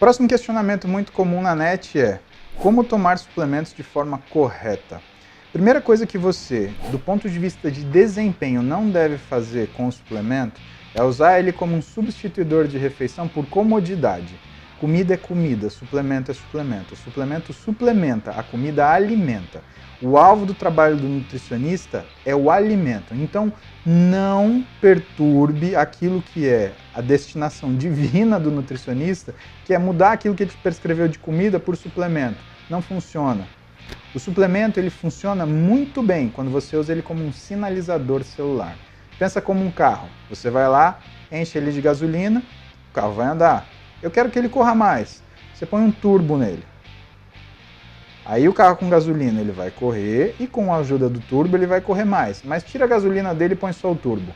Próximo questionamento muito comum na net é: como tomar suplementos de forma correta? Primeira coisa que você, do ponto de vista de desempenho, não deve fazer com o suplemento é usar ele como um substituidor de refeição por comodidade. Comida é comida, suplemento é suplemento. O suplemento suplementa, a comida alimenta. O alvo do trabalho do nutricionista é o alimento. Então, não perturbe aquilo que é a destinação divina do nutricionista, que é mudar aquilo que ele te prescreveu de comida por suplemento. Não funciona. O suplemento ele funciona muito bem quando você usa ele como um sinalizador celular. Pensa como um carro. Você vai lá, enche ele de gasolina, o carro vai andar. Eu quero que ele corra mais. Você põe um turbo nele. Aí o carro com gasolina ele vai correr e com a ajuda do turbo ele vai correr mais. Mas tira a gasolina dele e põe só o turbo.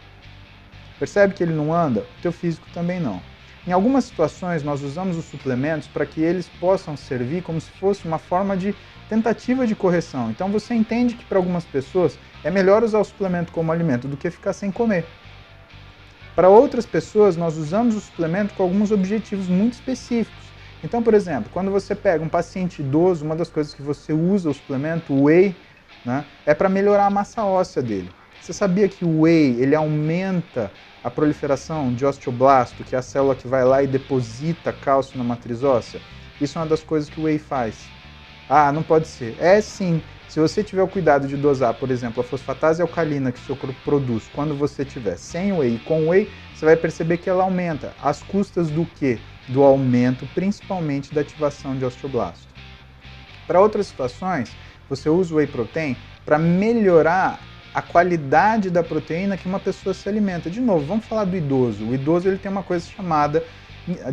Percebe que ele não anda? O teu físico também não. Em algumas situações nós usamos os suplementos para que eles possam servir como se fosse uma forma de tentativa de correção. Então você entende que para algumas pessoas é melhor usar o suplemento como alimento do que ficar sem comer. Para outras pessoas nós usamos o suplemento com alguns objetivos muito específicos. Então, por exemplo, quando você pega um paciente idoso, uma das coisas que você usa o suplemento, o whey, né, é para melhorar a massa óssea dele. Você sabia que o whey ele aumenta a proliferação de osteoblasto, que é a célula que vai lá e deposita cálcio na matriz óssea? Isso é uma das coisas que o whey faz. Ah, não pode ser. É sim. Se você tiver o cuidado de dosar, por exemplo, a fosfatase alcalina que o seu corpo produz quando você tiver sem whey e com whey, você vai perceber que ela aumenta. Às custas do quê? Do aumento, principalmente, da ativação de osteoblasto. Para outras situações, você usa o whey protein para melhorar a qualidade da proteína que uma pessoa se alimenta. De novo, vamos falar do idoso. O idoso ele tem uma coisa chamada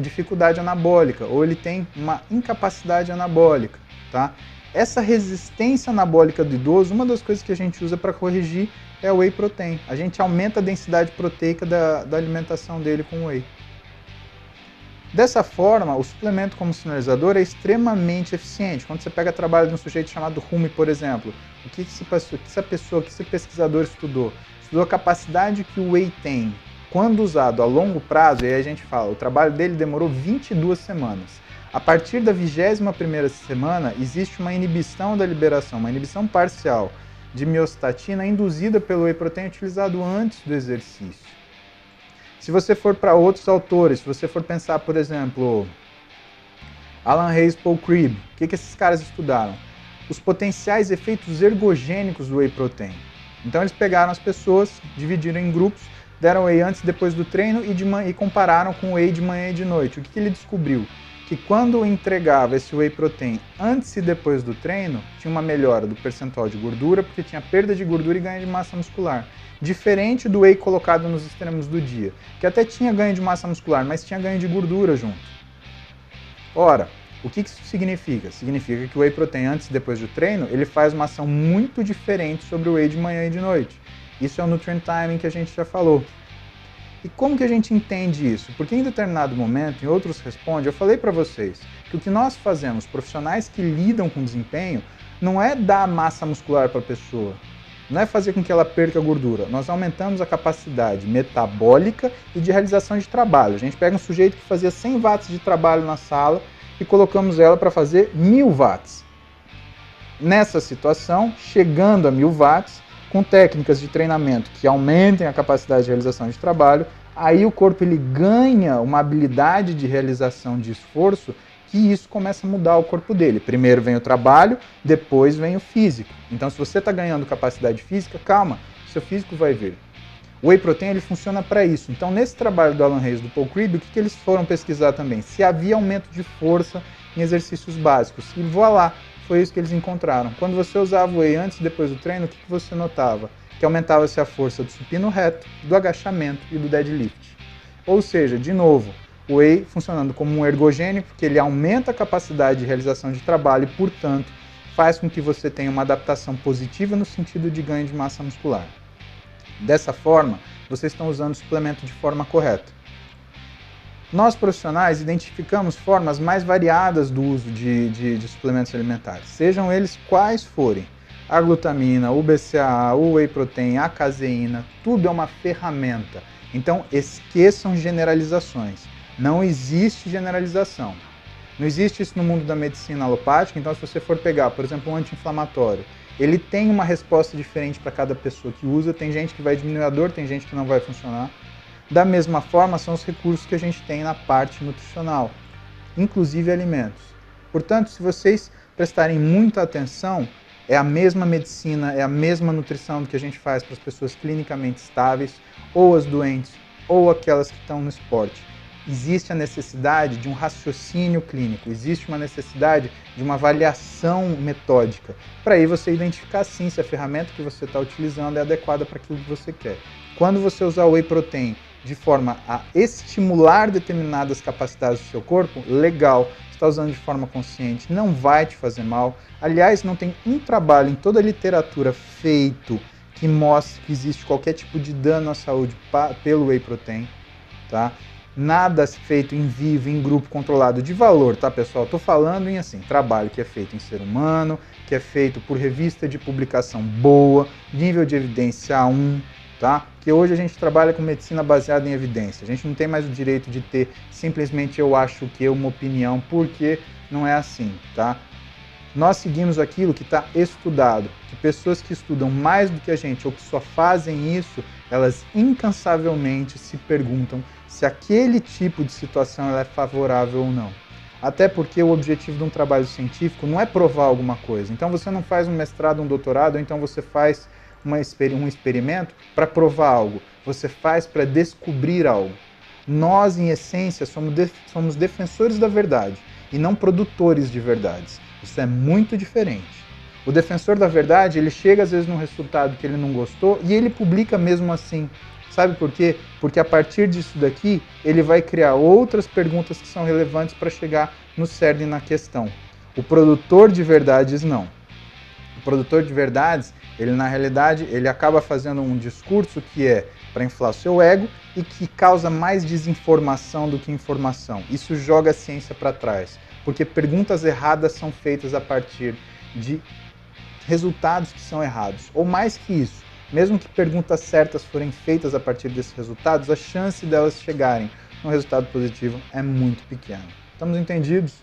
dificuldade anabólica, ou ele tem uma incapacidade anabólica, tá? Essa resistência anabólica do idoso, uma das coisas que a gente usa para corrigir é o whey protein. A gente aumenta a densidade proteica da alimentação dele com whey. Dessa forma, o suplemento como sinalizador é extremamente eficiente. Quando você pega trabalho de um sujeito chamado Rumi, por exemplo, o que esse pesquisador estudou? Estudou a capacidade que o whey tem quando usado a longo prazo, e aí a gente fala, o trabalho dele demorou 22 semanas. A partir da 21ª semana, existe uma inibição da liberação, uma inibição parcial de miostatina induzida pelo whey protein utilizado antes do exercício. Se você for para outros autores, se você for pensar, por exemplo, Alan Hayes e Paul Cribb, o que esses caras estudaram? Os potenciais efeitos ergogênicos do whey protein. Então eles pegaram as pessoas, dividiram em grupos, deram whey antes e depois do treino e compararam com whey de manhã e de noite. O que ele descobriu? Que quando entregava esse whey protein antes e depois do treino, tinha uma melhora do percentual de gordura, porque tinha perda de gordura e ganho de massa muscular. Diferente do whey colocado nos extremos do dia, que até tinha ganho de massa muscular, mas tinha ganho de gordura junto. Ora, o que isso significa? Significa que o whey protein antes e depois do treino, ele faz uma ação muito diferente sobre o whey de manhã e de noite. Isso é o nutrient timing que a gente já falou. E como que a gente entende isso? Porque em determinado momento, em outros responde, eu falei para vocês que o que nós fazemos, profissionais que lidam com desempenho, não é dar massa muscular para a pessoa, não é fazer com que ela perca gordura. Nós aumentamos a capacidade metabólica e de realização de trabalho. A gente pega um sujeito que fazia 100 watts de trabalho na sala e colocamos ela para fazer 1000 watts. Nessa situação, chegando a 1000 watts, com técnicas de treinamento que aumentem a capacidade de realização de trabalho, aí o corpo ele ganha uma habilidade de realização de esforço que isso começa a mudar o corpo dele. Primeiro vem o trabalho, depois vem o físico. Então se você está ganhando capacidade física, calma, seu físico vai vir. O whey protein ele funciona para isso. Então nesse trabalho do Alan Hayes e do Paul Cribb, o que eles foram pesquisar também? Se havia aumento de força em exercícios básicos. E voilá! Foi isso que eles encontraram. Quando você usava o whey antes e depois do treino, o que você notava? Que aumentava-se a força do supino reto, do agachamento e do deadlift. Ou seja, de novo, o whey funcionando como um ergogênico, que ele aumenta a capacidade de realização de trabalho e, portanto, faz com que você tenha uma adaptação positiva no sentido de ganho de massa muscular. Dessa forma, vocês estão usando o suplemento de forma correta. Nós, profissionais, identificamos formas mais variadas do uso de suplementos alimentares, sejam eles quais forem. A glutamina, o BCAA, o whey protein, a caseína, tudo é uma ferramenta. Então, esqueçam generalizações. Não existe generalização. Não existe isso no mundo da medicina alopática, então se você for pegar, por exemplo, um anti-inflamatório, ele tem uma resposta diferente para cada pessoa que usa, tem gente que vai diminuir a dor, tem gente que não vai funcionar. Da mesma forma, são os recursos que a gente tem na parte nutricional, inclusive alimentos. Portanto, se vocês prestarem muita atenção, é a mesma medicina, é a mesma nutrição que a gente faz para as pessoas clinicamente estáveis, ou as doentes, ou aquelas que estão no esporte. Existe a necessidade de um raciocínio clínico, existe uma necessidade de uma avaliação metódica, para aí você identificar sim se a ferramenta que você está utilizando é adequada para aquilo que você quer. Quando você usar o Whey Protein de forma a estimular determinadas capacidades do seu corpo, legal, está usando de forma consciente, não vai te fazer mal. Aliás, não tem um trabalho em toda a literatura feito que mostre que existe qualquer tipo de dano à saúde pelo Whey Protein, tá? Nada feito em vivo, em grupo controlado de valor, tá, pessoal? Estou falando em, assim, trabalho que é feito em ser humano, que é feito por revista de publicação boa, nível de evidência 1, tá? Que hoje a gente trabalha com medicina baseada em evidência. A gente não tem mais o direito de ter simplesmente eu acho que uma opinião, porque não é assim, tá? Nós seguimos aquilo que está estudado, que pessoas que estudam mais do que a gente ou que só fazem isso, elas incansavelmente se perguntam se aquele tipo de situação ela é favorável ou não. Até porque o objetivo de um trabalho científico não é provar alguma coisa. Então você não faz um mestrado, um doutorado, ou então você faz um experimento para provar algo. Você faz para descobrir algo. Nós, em essência, somos defensores da verdade e não produtores de verdades. Isso é muito diferente. O defensor da verdade, ele chega às vezes num resultado que ele não gostou e ele publica mesmo assim. Sabe por quê? Porque a partir disso daqui, ele vai criar outras perguntas que são relevantes para chegar no cerne na questão. O produtor de verdades, não. O produtor de verdades, ele na realidade, ele acaba fazendo um discurso que é para inflar o seu ego e que causa mais desinformação do que informação. Isso joga a ciência para trás, porque perguntas erradas são feitas a partir de resultados que são errados. Ou mais que isso, mesmo que perguntas certas forem feitas a partir desses resultados, a chance delas chegarem a um resultado positivo é muito pequena. Estamos entendidos?